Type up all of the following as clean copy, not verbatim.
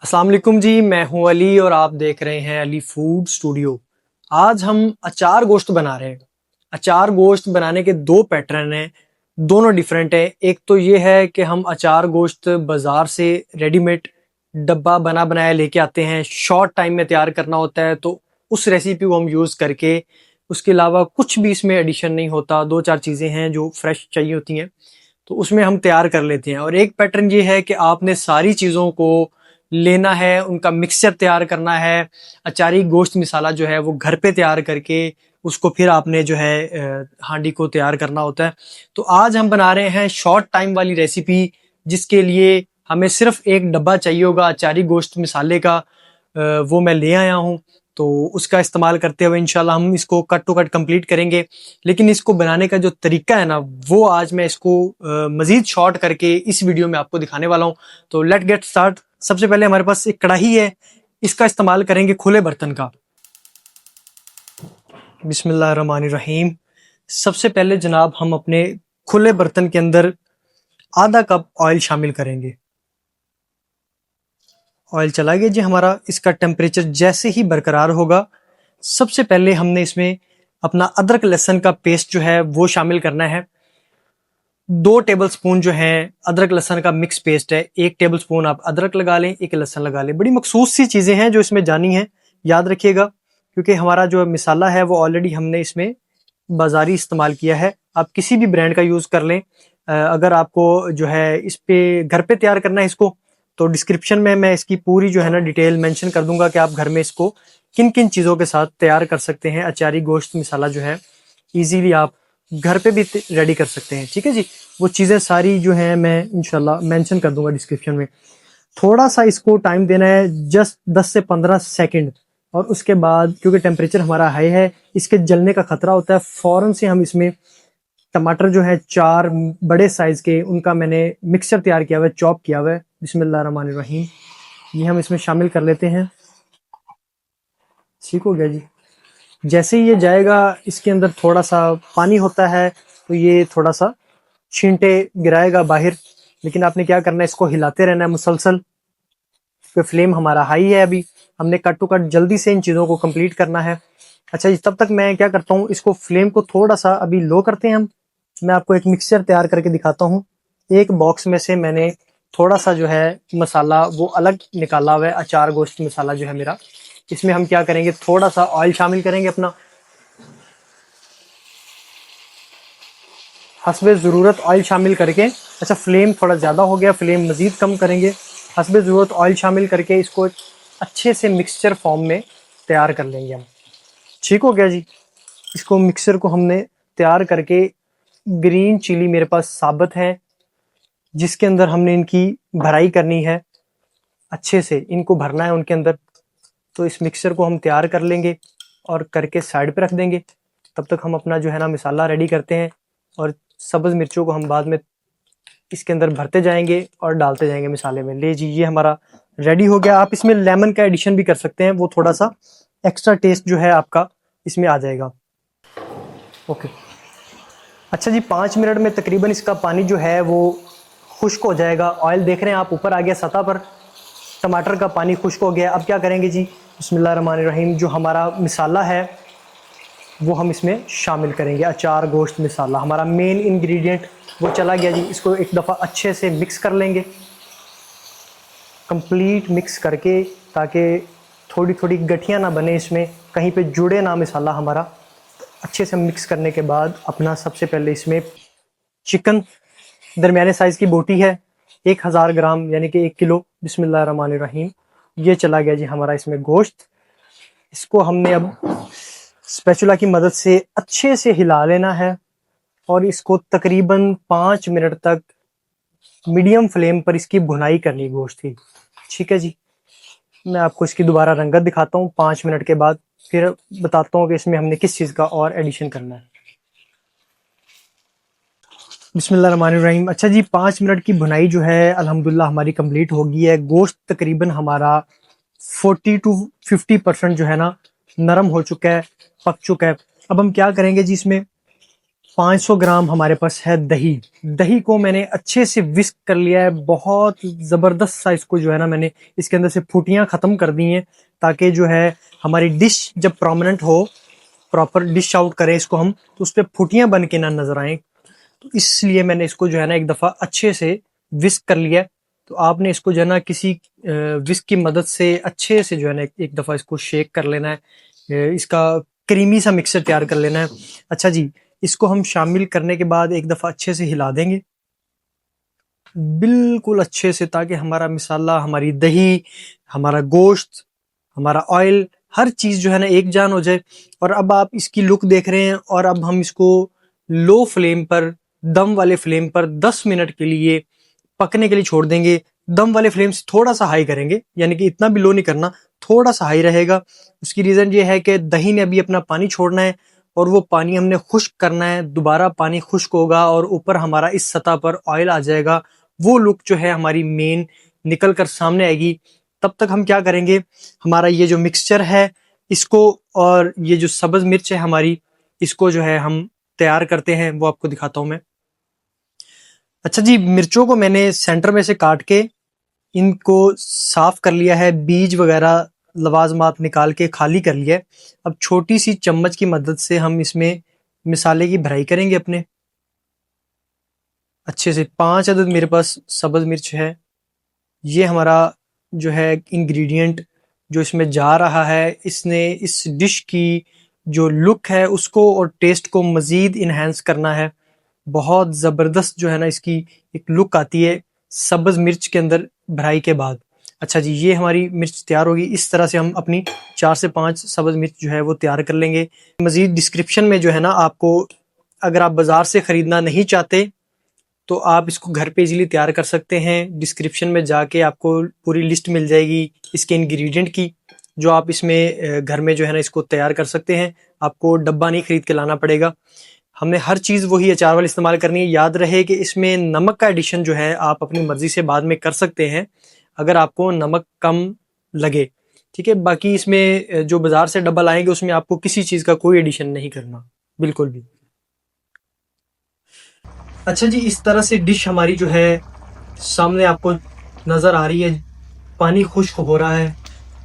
अस्सलाम वालेकुम जी, मैं हूं अली और आप देख रहे हैं अली फूड स्टूडियो। आज हम अचार गोश्त बना रहे हैं। अचार गोश्त बनाने के दो पैटर्न हैं, दोनों डिफरेंट हैं। एक तो ये है कि हम अचार गोश्त बाजार से रेडीमेड डब्बा बना बनाया लेके आते हैं, शॉर्ट टाइम में तैयार करना होता है, तो उस रेसिपी को हम यूज़ करके उसके अलावा कुछ भी इसमें एडिशन नहीं होता, दो चार चीज़ें हैं जो फ्रेश चाहिए होती हैं तो उसमें हम तैयार कर लेते हैं। और एक पैटर्न ये है कि आपने सारी चीज़ों को लेना है, उनका मिक्सचर तैयार करना है, अचारी गोश्त मिसाला जो है वो घर पे तैयार करके उसको फिर आपने जो है हांडी को तैयार करना होता है। तो आज हम बना रहे हैं शॉर्ट टाइम वाली रेसिपी, जिसके लिए हमें सिर्फ एक डब्बा चाहिए होगा अचारी गोश्त मिसाले का। वो मैं ले आया हूँ, तो उसका इस्तेमाल करते हुए इंशाल्लाह हम इसको कट टू कट कंप्लीट करेंगे। लेकिन इसको बनाने का जो तरीका है ना, वो आज मैं इसको मज़ीद शॉर्ट करके इस वीडियो में आपको दिखाने वाला हूँ। तो लेट गेट स्टार्ट। सबसे पहले हमारे पास एक कढ़ाई है, इसका इस्तेमाल करेंगे खुले बर्तन का। बिस्मिल्लाहिर्रहमानिर्रहीम। सबसे पहले जनाब हम अपने खुले बर्तन के अंदर आधा कप ऑयल शामिल करेंगे। ऑयल चला गया जी हमारा। इसका टेम्परेचर जैसे ही बरकरार होगा, सबसे पहले हमने इसमें अपना अदरक लहसुन का पेस्ट जो है वो शामिल करना है। 2 टेबल स्पून जो है अदरक लहसुन का मिक्स पेस्ट है। 1 टेबल स्पून आप अदरक लगा लें, एक लहसुन लगा लें। बड़ी मखसूस सी चीज़ें हैं जो इसमें जानी है, याद रखिएगा, क्योंकि हमारा जो मिसाला है वो ऑलरेडी हमने इसमें बाजारी इस्तेमाल किया है। आप किसी भी ब्रांड का यूज़ कर लें। अगर आपको जो है इस पे घर पे तैयार करना है इसको, तो डिस्क्रिप्शन में मैं इसकी पूरी जो है ना डिटेल मेंशन कर दूंगा कि आप घर में इसको किन किन चीज़ों के साथ तैयार कर सकते हैं। अचारी गोश्त मिसाला जो है इजीली आप घर पे भी रेडी कर सकते हैं। ठीक है जी, वो चीज़ें सारी जो हैं मैं इंशाल्लाह मेंशन कर दूंगा डिस्क्रिप्शन में। थोड़ा सा इसको टाइम देना है, जस्ट 10 से 15 सेकंड। और उसके बाद क्योंकि टेम्परेचर हमारा हाई है, इसके जलने का खतरा होता है, फ़ौरन से हम इसमें टमाटर जो है 4 बड़े साइज़ के, उनका मैंने मिक्सचर तैयार किया हुआ है, चॉप किया हुआ है। बिस्मिल्लाहिर्रहमानिर्रहीम, ये हम इसमें शामिल कर लेते हैं। ठीक हो गया जी। जैसे ही ये जाएगा, इसके अंदर थोड़ा सा पानी होता है, तो ये थोड़ा सा छींटे गिराएगा बाहर। लेकिन आपने क्या करना है, इसको हिलाते रहना है मुसलसल। तो फ्लेम हमारा हाई है, अभी हमने कट टू कट जल्दी से इन चीज़ों को कंप्लीट करना है। अच्छा जी, तब तक मैं क्या करता हूँ, इसको फ्लेम को थोड़ा सा अभी लो करते हैं हम। मैं आपको एक मिक्सचर तैयार करके दिखाता हूँ। एक बॉक्स में से मैंने थोड़ा सा जो है मसाला वो अलग निकाला हुआ है, अचार गोश्त मसाला जो है मेरा। इसमें हम क्या करेंगे, थोड़ा सा ऑयल शामिल करेंगे अपना, हस्बे ज़रूरत ऑयल शामिल करके। अच्छा, फ्लेम थोड़ा ज़्यादा हो गया, फ्लेम मज़ीद कम करेंगे। हस्बे ज़रूरत ऑयल शामिल करके इसको अच्छे से मिक्सचर फॉर्म में तैयार कर लेंगे हम। ठीक हो गया जी। इसको मिक्सचर को हमने तैयार करके, ग्रीन चिली मेरे पास साबुत है, जिसके अंदर हमने इनकी भराई करनी है, अच्छे से इनको भरना है उनके अंदर। तो इस मिक्सचर को हम तैयार कर लेंगे और करके साइड पे रख देंगे। तब तक हम अपना जो है ना मिसाला रेडी करते हैं, और सब्ज़ मिर्चों को हम बाद में इसके अंदर भरते जाएंगे और डालते जाएंगे मिसाले में। ले जी, ये हमारा रेडी हो गया। आप इसमें लेमन का एडिशन भी कर सकते हैं, वो थोड़ा सा एक्स्ट्रा टेस्ट जो है आपका इसमें आ जाएगा। ओके। अच्छा जी, 5 मिनट में तकरीबन इसका पानी जो है वो खुश्क हो जाएगा। ऑयल देख रहे हैं आप, ऊपर आ गया सतह पर, टमाटर का पानी खुश्क हो गया। अब क्या करेंगे जी, बिस्मिल्लाहिर्रहमानिर्रहीम, जो हमारा मिसाला है वो हम इसमें शामिल करेंगे। अचार गोश्त मिसाला हमारा मेन इंग्रेडिएंट वो चला गया जी। इसको एक दफ़ा अच्छे से मिक्स कर लेंगे, कंप्लीट मिक्स करके, ताकि थोड़ी थोड़ी गठियाँ ना बने इसमें, कहीं पे जुड़े ना मिसाला हमारा। अच्छे से मिक्स करने के बाद अपना सबसे पहले इसमें चिकन, दरमियाने साइज़ की बोटी है, 1000 ग्राम यानी कि 1 किलो। बिस्मिल्लाहिर्रहमानिर्रहीम, ये चला गया जी हमारा इसमें गोश्त। इसको हमने अब स्पैचुला की मदद से अच्छे से हिला लेना है, और इसको तकरीबन 5 मिनट तक मीडियम फ्लेम पर इसकी भुनाई करनी है गोश्त की। ठीक है जी, मैं आपको इसकी दोबारा रंगत दिखाता हूँ 5 मिनट के बाद, फिर बताता हूँ कि इसमें हमने किस चीज़ का और एडिशन करना है। बिस्मिल्लाहिर्रहमानिर्रहीम। अच्छा जी, 5 मिनट की भुनाई जो है अल्हम्दुलिल्लाह हमारी कंप्लीट हो गई है। गोश्त तकरीबन हमारा 40 to 50% जो है ना नरम हो चुका है, पक चुका है। अब हम क्या करेंगे जी, इसमें 500 ग्राम हमारे पास है दही। दही को मैंने अच्छे से विस्क कर लिया है, बहुत ज़बरदस्त सा इसको जो है ना मैंने इसके अंदर से फुटियाँ ख़त्म कर दी हैं, ताकि जो है हमारी डिश जब प्रोमिनेंट हो, प्रॉपर डिश आउट करें इसको हम, तो उस पर फुटियाँ बन के ना नज़र आएँ। तो इसलिए मैंने इसको जो है ना एक दफ़ा अच्छे से विस्क कर लिया। तो आपने इसको जो है ना किसी विस्क की मदद से अच्छे से जो है ना एक दफ़ा इसको शेक कर लेना है, इसका क्रीमी सा मिक्सचर तैयार कर लेना है। अच्छा जी, इसको हम शामिल करने के बाद एक दफ़ा अच्छे से हिला देंगे, बिल्कुल अच्छे से, ताकि हमारा मिसाला, हमारी दही, हमारा गोश्त, हमारा ऑयल, हर चीज़ जो है ना एक जान हो जाए। और अब आप इसकी लुक देख रहे हैं, और अब हम इसको लो फ्लेम पर, दम वाले फ्लेम पर 10 मिनट के लिए पकने के लिए छोड़ देंगे। दम वाले फ्लेम से थोड़ा सा हाई करेंगे, यानी कि इतना भी लो नहीं करना, थोड़ा सा हाई रहेगा। उसकी रीज़न ये है कि दही ने अभी अपना पानी छोड़ना है, और वो पानी हमने खुश्क करना है। दोबारा पानी खुश्क होगा और ऊपर हमारा इस सतह पर ऑयल आ जाएगा। वो लुक जो है हमारी मेन निकल कर सामने आएगी। तब तक हम क्या करेंगे, हमारा ये जो मिक्सचर है इसको, और ये जो सब्ज़ मिर्च है हमारी, इसको जो है हम तैयार करते हैं, वो आपको दिखाता हूँ मैं। अच्छा जी, मिर्चों को मैंने सेंटर में से काट के इनको साफ कर लिया है, बीज वगैरह लवाजमात निकाल के खाली कर लिया है। अब छोटी सी चम्मच की मदद से हम इसमें मिसाले की भराई करेंगे अपने अच्छे से। 5 अदद मेरे पास सब्ज़ मिर्च है। ये हमारा जो है इंग्रेडिएंट जो इसमें जा रहा है, इसने इस डिश की जो लुक है उसको और टेस्ट को मज़ीद इन्हेंस करना है। बहुत ज़बरदस्त जो है ना इसकी एक लुक आती है सब्ज़ मिर्च के अंदर भराई के बाद। अच्छा जी, ये हमारी मिर्च तैयार होगी। इस तरह से हम अपनी 4 से 5 सब्ज़ मिर्च जो है वो तैयार कर लेंगे। मज़ीद डिस्क्रिप्शन में जो है ना आपको, अगर आप बाज़ार से ख़रीदना नहीं चाहते तो आप इसको घर पे इजीली तैयार कर सकते हैं। डिस्क्रिप्शन में जाके आपको पूरी लिस्ट मिल जाएगी इसके इंग्रेडिएंट की, जो आप इसमें घर में जो है ना इसको तैयार कर सकते हैं। आपको डब्बा नहीं ख़रीद के लाना पड़ेगा। हमने हर चीज़ वही अचार वाली इस्तेमाल करनी है। याद रहे कि इसमें नमक का एडिशन जो है आप अपनी मर्ज़ी से बाद में कर सकते हैं, अगर आपको नमक कम लगे, ठीक है। बाकी इसमें जो बाज़ार से डब्बा लाएंगे उसमें आपको किसी चीज़ का कोई एडिशन नहीं करना, बिल्कुल भी। अच्छा जी, इस तरह से डिश हमारी जो है सामने आपको नज़र आ रही है। पानी खुश्क हो रहा है,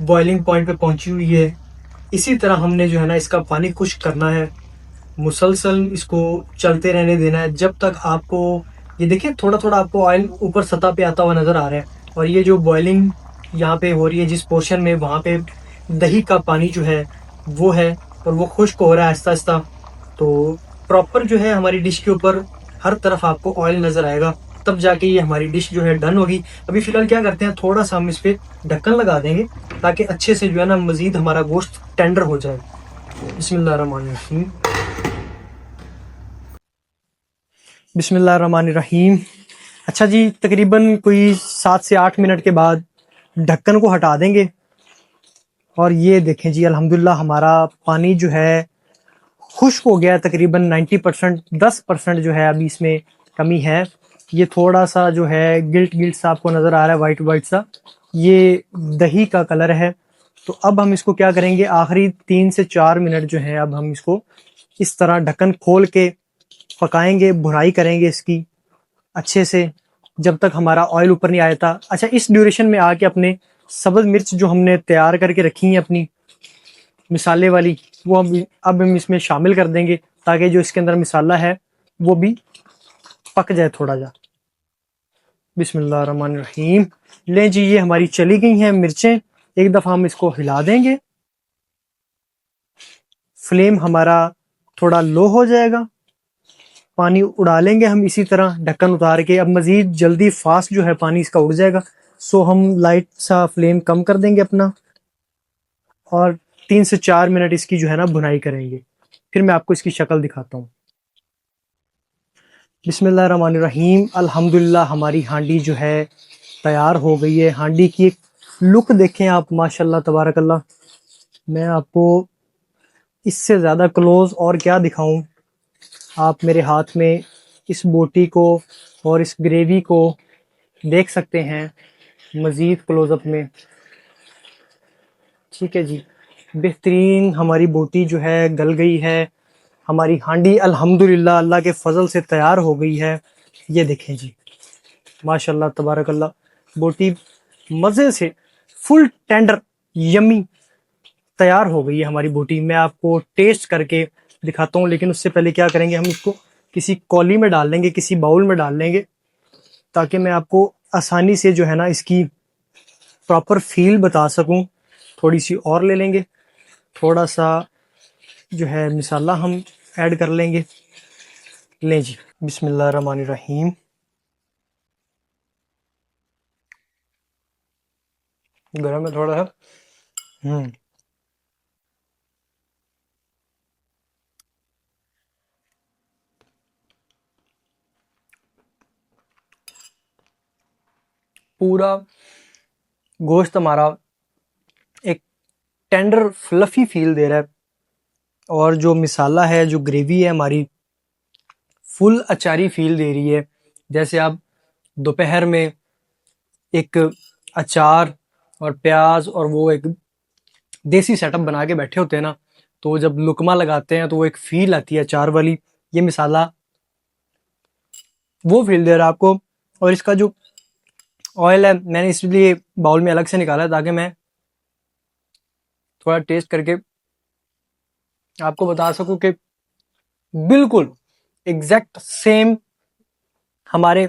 बॉइलिंग पॉइंट पे पहुंची हुई है। इसी तरह हमने जो है ना इसका पानी खुश्क करना है, मुसलसल इसको चलते रहने देना है जब तक आपको, ये देखिए थोड़ा थोड़ा आपको ऑयल ऊपर सतह पे आता हुआ नज़र आ रहा है। और ये जो बॉइलिंग यहाँ पे हो रही है जिस पोर्शन में, वहाँ पे दही का पानी जो है वो है, और वो खुश्क हो रहा है आहिस्ता आहिस्ता। तो प्रॉपर जो है हमारी डिश के ऊपर हर तरफ आपको ऑयल नज़र आएगा, तब जाके ये हमारी डिश जो है डन होगी। अभी फ़िलहाल क्या करते हैं, थोड़ा सा हम इस पर ढक्कन लगा देंगे ताकि अच्छे से जो है ना मज़ीद हमारा गोश्त टेंडर हो जाए। बिस्मिल्लाहिर्रहमानिर्रहीम। बिस्मिल्लाहिर्रहमानिर्रहीम। अच्छा जी, तकरीबन कोई 7 से 8 मिनट के बाद ढक्कन को हटा देंगे, और ये देखें जी अल्हम्दुलिल्लाह हमारा पानी जो है खुश्क हो गया है तकरीबन 90%। 10% जो है अभी इसमें कमी है। ये थोड़ा सा जो है गिल्ट गिल्ट सा आपको नज़र आ रहा है, वाइट वाइट सा, ये दही का कलर है। तो अब हम इसको क्या करेंगे, आखिरी 3 से 4 मिनट जो है अब हम इसको इस तरह ढक्कन खोल के पकाएंगे, भुनाई करेंगे इसकी अच्छे से, जब तक हमारा ऑयल ऊपर नहीं आया था। अच्छा, इस ड्यूरेशन में आके अपने सब्ज़ मिर्च जो हमने तैयार करके रखी हैं अपनी मिसाले वाली, वो अब हम इसमें शामिल कर देंगे, ताकि जो इसके अंदर मिसाला है वो भी पक जाए थोड़ा जा। बिस्मिल्लाहिर्रहमानिर्रहीम। ले जी, ये हमारी चली गई हैं मिर्चें। एक दफ़ा हम इसको हिला देंगे, फ्लेम हमारा थोड़ा लो हो जाएगा, पानी उड़ा लेंगे हम इसी तरह ढक्कन उतार के। अब मज़ीद जल्दी फास्ट जो है पानी इसका उड़ जाएगा, सो हम लाइट सा फ्लेम कम कर देंगे अपना, और 3 से 4 मिनट इसकी जो है ना भुनाई करेंगे। फिर मैं आपको इसकी शक्ल दिखाता हूँ। बिस्मिल्लाहिर्रहमानिर्रहीम। अल्हम्दुलिल्लाह हमारी हांडी जो है तैयार हो गई है। हांडी की एक लुक देखें आप, माशाल्लाह तबारकल्लाह। मैं आपको इससे ज़्यादा क्लोज और क्या दिखाऊं। आप मेरे हाथ में इस बोटी को और इस ग्रेवी को देख सकते हैं मज़ीद क्लोज़अप में। ठीक है जी, बेहतरीन हमारी बोटी जो है गल गई है, हमारी हांडी अल्हम्दुलिल्लाह अल्लाह के फजल से तैयार हो गई है। ये देखें जी, माशाल्लाह तबारकल्लाह, बोटी मज़े से फुल टेंडर यमी तैयार हो गई है हमारी बोटी। मैं आपको टेस्ट करके दिखाता हूँ, लेकिन उससे पहले क्या करेंगे, हम इसको किसी कौली में डाल लेंगे, किसी बाउल में डाल लेंगे, ताकि मैं आपको आसानी से जो है ना इसकी प्रॉपर फील बता सकूं। थोड़ी सी और ले लेंगे, थोड़ा सा जो है मिसाला हम ऐड कर लेंगे। लें जी, बिस्मिल्लाहिर्रहमानिर्रहीम। गरम है थोड़ा सा। हम्म, पूरा गोश्त हमारा एक टेंडर फ्लफी फील दे रहा है, और जो मिसाला है, जो ग्रेवी है हमारी, फुल अचारी फील दे रही है। जैसे आप दोपहर में एक अचार और प्याज और वो एक देसी सेटअप बना के बैठे होते हैं ना, तो जब लुकमा लगाते हैं तो वो एक फील आती है अचार वाली। ये मिसाला वो फील दे रहा है आपको। और इसका जो ऑयल है, मैंने इसलिए बाउल में अलग से निकाला है ताकि मैं थोड़ा टेस्ट करके आपको बता सकूं कि बिल्कुल एग्जैक्ट सेम हमारे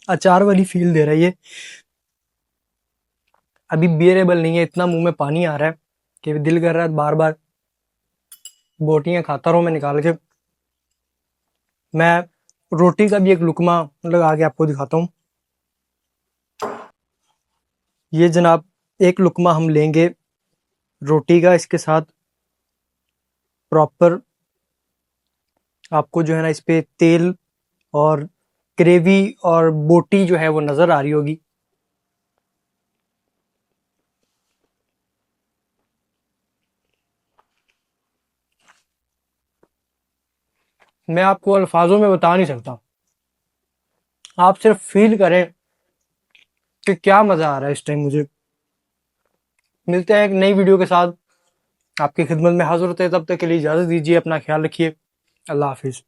अचार वाली फील दे रही है। अभी बियरेबल नहीं है, इतना मुंह में पानी आ रहा है कि दिल कर रहा है बार बार बोटियां खाता रहूं मैं निकाल के। मैं रोटी का भी एक लुकमा लगा के आपको दिखाता हूँ। ये जनाब, एक लुकमा हम लेंगे रोटी का, इसके साथ प्रॉपर आपको जो है ना इस पे तेल और ग्रेवी और बोटी जो है वो नज़र आ रही होगी। मैं आपको अल्फाजों में बता नहीं सकता, आप सिर्फ फील करें कि क्या मज़ा आ रहा है इस टाइम मुझे। मिलते हैं एक नई वीडियो के साथ, आपकी खिदमत में हाजिर होते हैं। तब तक के लिए इजाज़त दीजिए, अपना ख्याल रखिए। अल्लाह हाफिज़।